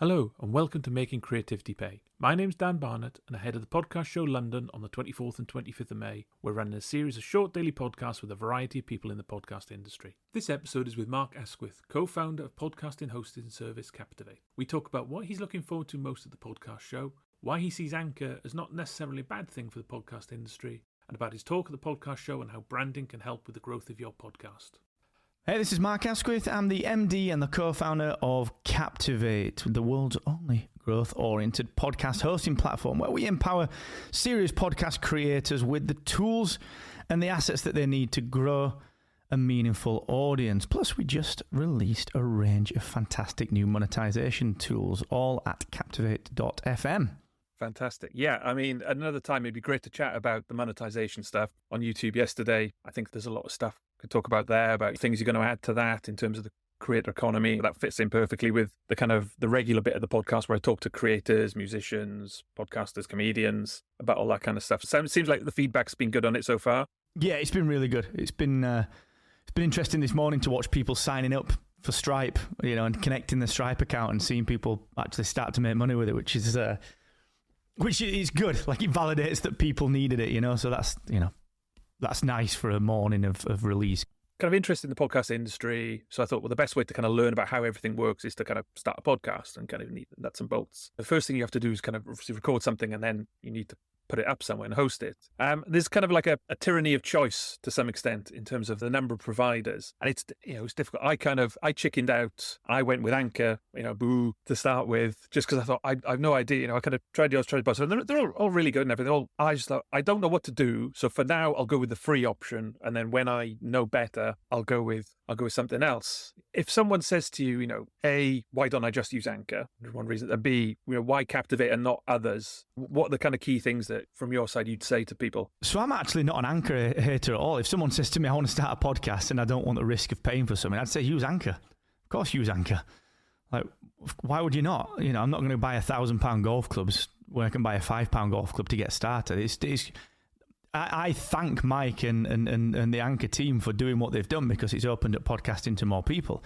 Hello and welcome to Making Creativity Pay. My name's Dan Barnett and ahead of the podcast show London on the 24th and 25th of May, we're running a series of short daily podcasts with a variety of people in the podcast industry. This episode is with Mark Asquith, co-founder of podcasting hosting service Captivate. We talk about what he's looking forward to most at the podcast show, why he sees Anchor as not necessarily a bad thing for the podcast industry, and about his talk at the podcast show and how branding can help with the growth of your podcast. Hey, this is Mark Asquith. I'm the MD and the co-founder of Captivate, the world's only growth-oriented podcast hosting platform where we empower serious podcast creators with the tools and the assets that they need to grow a meaningful audience. Plus, we just released a range of fantastic new monetization tools, all at captivate.fm. Fantastic. Yeah, I mean, another time it'd be great to chat about the monetization stuff on YouTube yesterday. I think there's a lot of stuff we could talk about there, about things you're going to add to that in terms of the creator economy. That fits in perfectly with the kind of the regular bit of the podcast where I talk to creators, musicians, podcasters, comedians, about all that kind of stuff. So it seems like the feedback's been good on it so far. Yeah, it's been really good. It's been interesting this morning to watch people signing up for Stripe, and connecting the Stripe account and seeing people actually start to make money with it, which is good. Like, it validates that people needed it, so that's nice for a morning of release. Kind of interested in the podcast industry. So I thought, well, the best way to kind of learn about how everything works is to kind of start a podcast and kind of need nuts and bolts. The first thing you have to do is kind of obviously record something, and then you need to put it up somewhere and host it. There's kind of like a tyranny of choice to some extent in terms of the number of providers. And it's difficult. I chickened out. I went with Anchor, to start with, just because I thought, I've no idea. I kind of tried yours, tried Buzz. And they're all really good and everything. I just thought, I don't know what to do. So for now, I'll go with the free option. And then when I know better, I'll go with something else. If someone says to you, A, why don't I just use Anchor? One reason. And B, why Captivate and not others? What are the kind of key things that from your side you'd say to people? So I'm actually not an Anchor hater at all. If someone says to me, I want to start a podcast and I don't want the risk of paying for something, I'd say use Anchor. Of course, use Anchor. Like, why would you not? I'm not going to buy £1,000 golf clubs when I can buy a £5 golf club to get started. I thank Mike and the Anchor team for doing what they've done, because it's opened up podcasting to more people.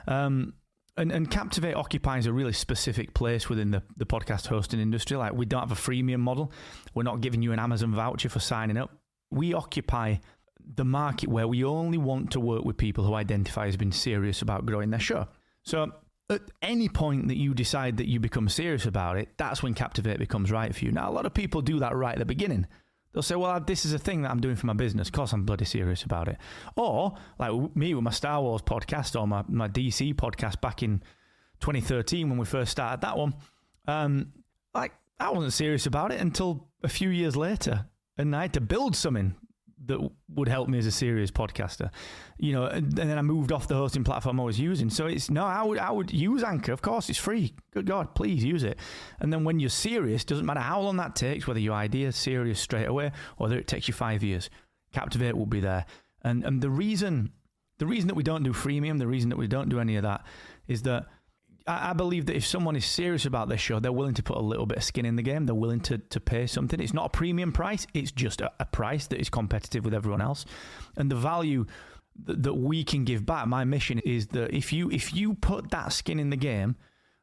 And Captivate occupies a really specific place within the podcast hosting industry. Like, we don't have a freemium model. We're not giving you an Amazon voucher for signing up. We occupy the market where we only want to work with people who identify as being serious about growing their show. So at any point that you decide that you become serious about it, that's when Captivate becomes right for you. Now, a lot of people do that right at the beginning. They'll say, well, this is a thing that I'm doing for my business. Of course, I'm bloody serious about it. Or, like me with my Star Wars podcast or my DC podcast back in 2013 when we first started that one, I wasn't serious about it until a few years later. And I had to build something that would help me as a serious podcaster, and then I moved off the hosting platform I was using. So I would use Anchor. Of course, it's free. Good God, please use it. And then when you're serious, doesn't matter how long that takes, whether your idea is serious straight away or whether it takes you 5 years, Captivate will be there. And the reason that we don't do freemium, the reason that we don't do any of that is that I believe that if someone is serious about their show, they're willing to put a little bit of skin in the game. They're willing to pay something. It's not a premium price. It's just a price that is competitive with everyone else. And the value that we can give back, my mission is that if you put that skin in the game,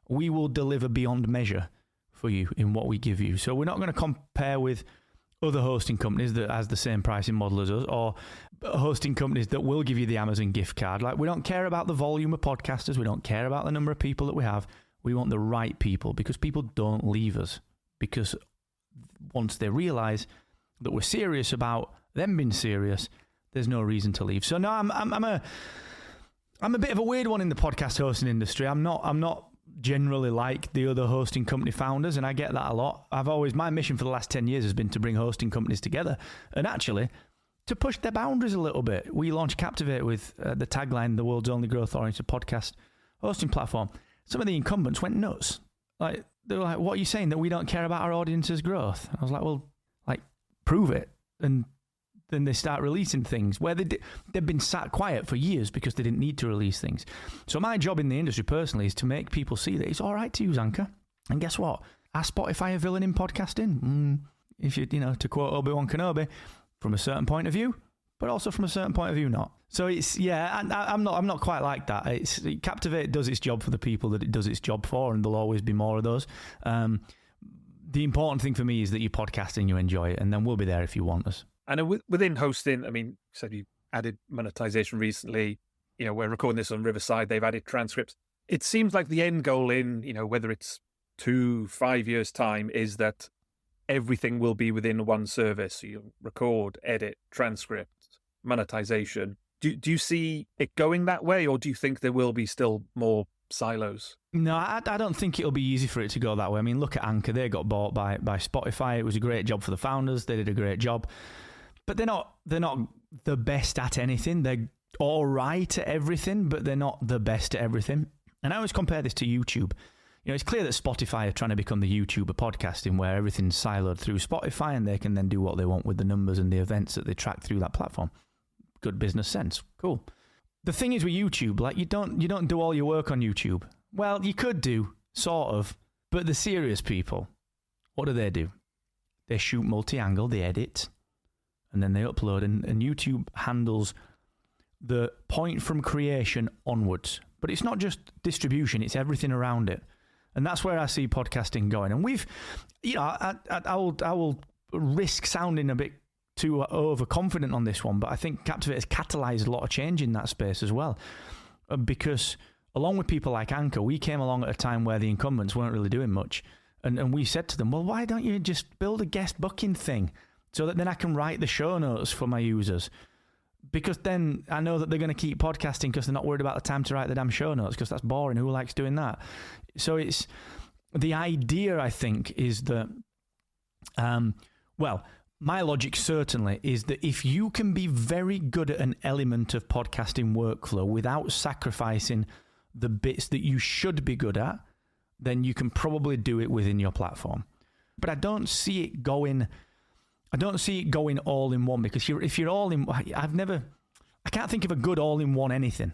we will deliver beyond measure for you in what we give you. So we're not going to compare with other hosting companies that has the same pricing model as us, or hosting companies that will give you the Amazon gift card. Like, we don't care about the volume of podcasters. We don't care about the number of people that we have. We want the right people, because people don't leave us. Because once they realize that we're serious about them being serious, there's no reason to leave. So no, I'm a bit of a weird one in the podcast hosting industry. I'm not generally like the other hosting company founders, and I get that a lot. My mission for the last 10 years has been to bring hosting companies together and actually to push their boundaries a little bit. We launched Captivate with the tagline, the world's only growth-oriented podcast hosting platform. Some of the incumbents went nuts. Like, they were like, what are you saying, that we don't care about our audience's growth? I was like, well, prove it. And then they start releasing things where they've been sat quiet for years because they didn't need to release things. So my job in the industry personally is to make people see that it's all right to use Anchor. And guess what? Are Spotify a villain in podcasting? If you to quote Obi-Wan Kenobi, from a certain point of view, but also from a certain point of view, not. So it's, yeah, I'm not quite like that. Captivate does its job for the people that it does its job for, and there'll always be more of those. The important thing for me is that you podcast and you enjoy it, and then we'll be there if you want us. And within hosting, I mean, you said you added monetization recently. You know, we're recording this on Riverside. They've added transcripts. It seems like the end goal in, you know, whether it's 2-5 years' time, is that everything will be within one service. So you record, edit, transcript, monetization. Do you see it going that way, or do you think there will be still more silos? No, I don't think it'll be easy for it to go that way. I mean, look at Anchor. They got bought by Spotify. It was a great job for the founders. They did a great job. But they're not the best at anything. They're all right at everything, but they're not the best at everything. And I always compare this to YouTube. You know, it's clear that Spotify are trying to become the YouTube of podcasting, where everything's siloed through Spotify and they can then do what they want with the numbers and the events that they track through that platform. Good business sense. Cool. The thing is with YouTube, like you don't do all your work on YouTube. Well, you could do, sort of, but the serious people, what do? They shoot multi-angle, they edit, and then they upload, and YouTube handles the point from creation onwards. But it's not just distribution, it's everything around it. And that's where I see podcasting going. And we've, you know, I will risk sounding a bit too overconfident on this one, but I think Captivate has catalyzed a lot of change in that space as well. Because along with people like Anchor, we came along at a time where the incumbents weren't really doing much. And we said to them, well, why don't you just build a guest booking thing so that then I can write the show notes for my users? Because then I know that they're going to keep podcasting because they're not worried about the time to write the damn show notes, because that's boring. Who likes doing that? So it's the idea, I think, is that, well, my logic certainly is that if you can be very good at an element of podcasting workflow without sacrificing the bits that you should be good at, then you can probably do it within your platform. But I don't see it going all in one, because if you're all in, I can't think of a good all-in-one anything.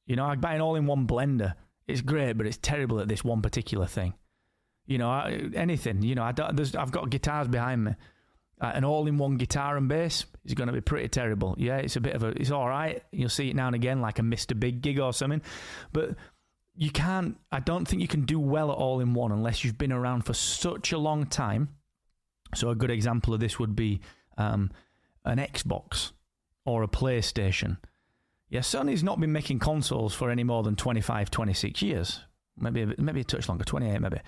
You know, I buy an all-in-one blender. It's great, but it's terrible at this one particular thing. You know, anything. You know, I've got guitars behind me. An all-in-one guitar and bass is going to be pretty terrible. Yeah, it's all right. You'll see it now and again, like a Mr. Big gig or something. But I don't think you can do well at all-in-one unless you've been around for such a long time. So a good example of this would be an Xbox or a PlayStation. Yeah, Sony's not been making consoles for any more than 25, 26 years. Maybe a touch longer, 28 maybe.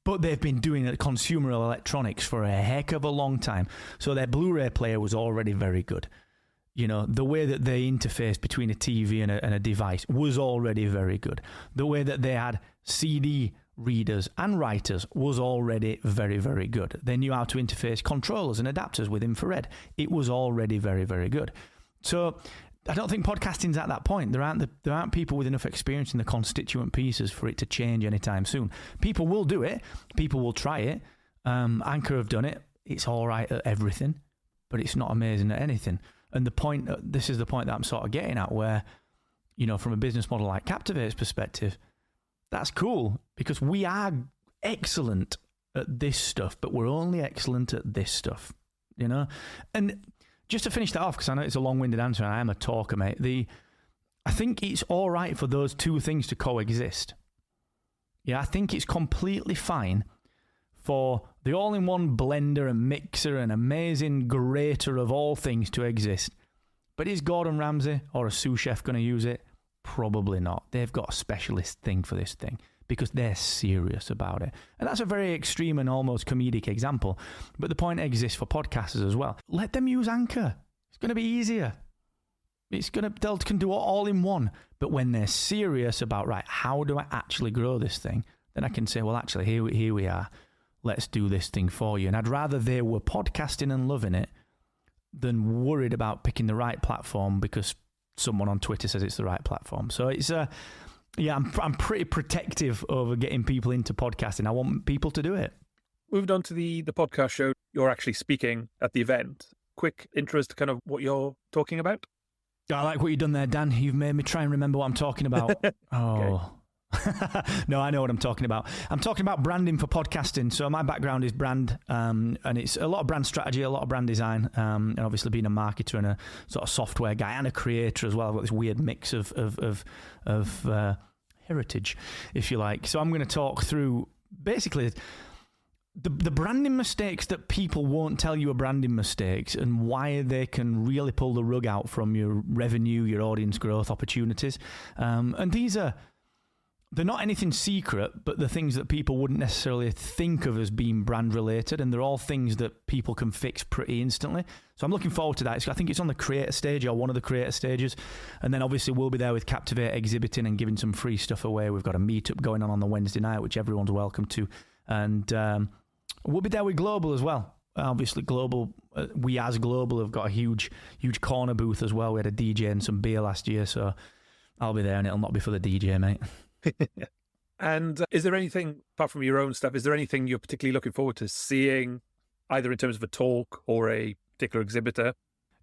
But they've been doing consumer electronics for a heck of a long time. So their Blu-ray player was already very good. You know, the way that they interfaced between a TV and a device was already very good. The way that they had CD readers and writers was already very, very good. They knew how to interface controllers and adapters with infrared. It was already very, very good. So I don't think podcasting's at that point. There aren't people with enough experience in the constituent pieces for it to change anytime soon. People will do it. People will try it. Anchor have done it. It's all right at everything, but it's not amazing at anything. And this is the point that I'm sort of getting at, where, you know, from a business model like Captivate's perspective, that's cool because we are excellent at this stuff, but we're only excellent at this stuff, you know? And just to finish that off, because I know it's a long-winded answer and I am a talker, mate, I think it's all right for those two things to coexist. Yeah, I think it's completely fine for the all-in-one blender and mixer and amazing grater of all things to exist. But is Gordon Ramsay or a sous chef going to use it? Probably not. They've got a specialist thing for this thing because they're serious about it. And that's a very extreme and almost comedic example. But the point exists for podcasters as well. Let them use Anchor. It's going to be easier. They'll can do it all in one. But when they're serious about, right, how do I actually grow this thing? Then I can say, well, actually, here we are. Let's do this thing for you. And I'd rather they were podcasting and loving it than worried about picking the right platform because someone on Twitter says it's the right platform. So it's I'm pretty protective over getting people into podcasting. I want people to do it. Moved on to the podcast show. You're actually speaking at the event. Quick intro to kind of what you're talking about. I like what you've done there, Dan. You've made me try and remember what I'm talking about. Oh, No, I know what I'm talking about. I'm talking about branding for podcasting. So my background is brand, and it's a lot of brand strategy, a lot of brand design, and obviously being a marketer and a sort of software guy and a creator as well. I've got this weird mix of heritage, if you like. So I'm going to talk through basically the branding mistakes that people won't tell you are branding mistakes and why they can really pull the rug out from your revenue, your audience growth opportunities. And they're not anything secret, but the things that people wouldn't necessarily think of as being brand related, and they're all things that people can fix pretty instantly. So I'm looking forward to that. I think it's on the creator stage or one of the creator stages. And then obviously we'll be there with Captivate exhibiting and giving some free stuff away. We've got a meetup going on the Wednesday night, which everyone's welcome to. And we'll be there with Global as well. Obviously Global, we as Global have got a huge corner booth as well. We had a DJ and some beer last year, so I'll be there and it'll not be for the DJ, mate. And is there anything, apart from your own stuff, is there anything you're particularly looking forward to seeing, either in terms of a talk or a particular exhibitor?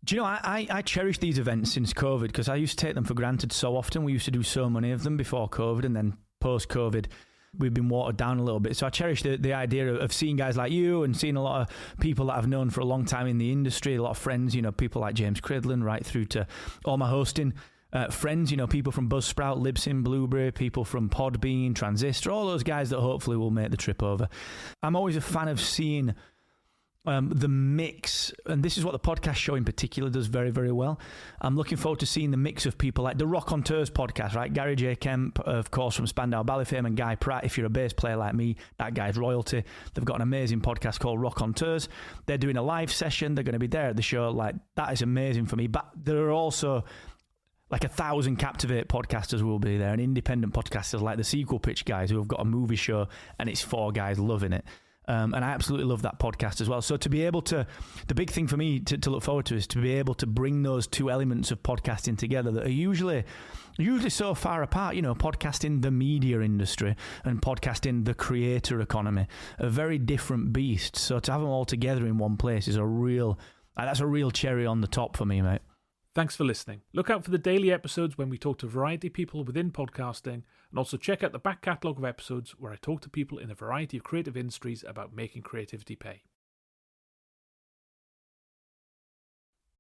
Do you know, I cherish these events since COVID because I used to take them for granted so often. We used to do so many of them before COVID, and then post-COVID, we've been watered down a little bit. So I cherish the idea of seeing guys like you and seeing a lot of people that I've known for a long time in the industry, a lot of friends, people like James Cridlin, right through to all my hosting friends, people from Buzzsprout, Libsyn, Blueberry, people from Podbean, Transistor, all those guys that hopefully will make the trip over. I'm always a fan of seeing the mix, and this is what the podcast show in particular does very, very well. I'm looking forward to seeing the mix of people like the Raconteurs podcast, right? Gary J. Kemp, of course, from Spandau Ballet fame, and Guy Pratt. If you're a bass player like me, that guy's royalty. They've got an amazing podcast called Raconteurs. They're doing a live session. They're going to be there at the show. Like, that is amazing for me. But there are also like 1,000 Captivate podcasters will be there, and independent podcasters like the Sequel Pitch guys who have got a movie show and it's 4 guys loving it. And I absolutely love that podcast as well. So to be able to, the big thing for me to look forward to is to be able to bring those two elements of podcasting together that are usually so far apart, podcasting the media industry and podcasting the creator economy, a very different beast. So to have them all together in one place is that's a real cherry on the top for me, mate. Thanks for listening. Look out for the daily episodes when we talk to a variety of people within podcasting, and also check out the back catalogue of episodes where I talk to people in a variety of creative industries about making creativity pay.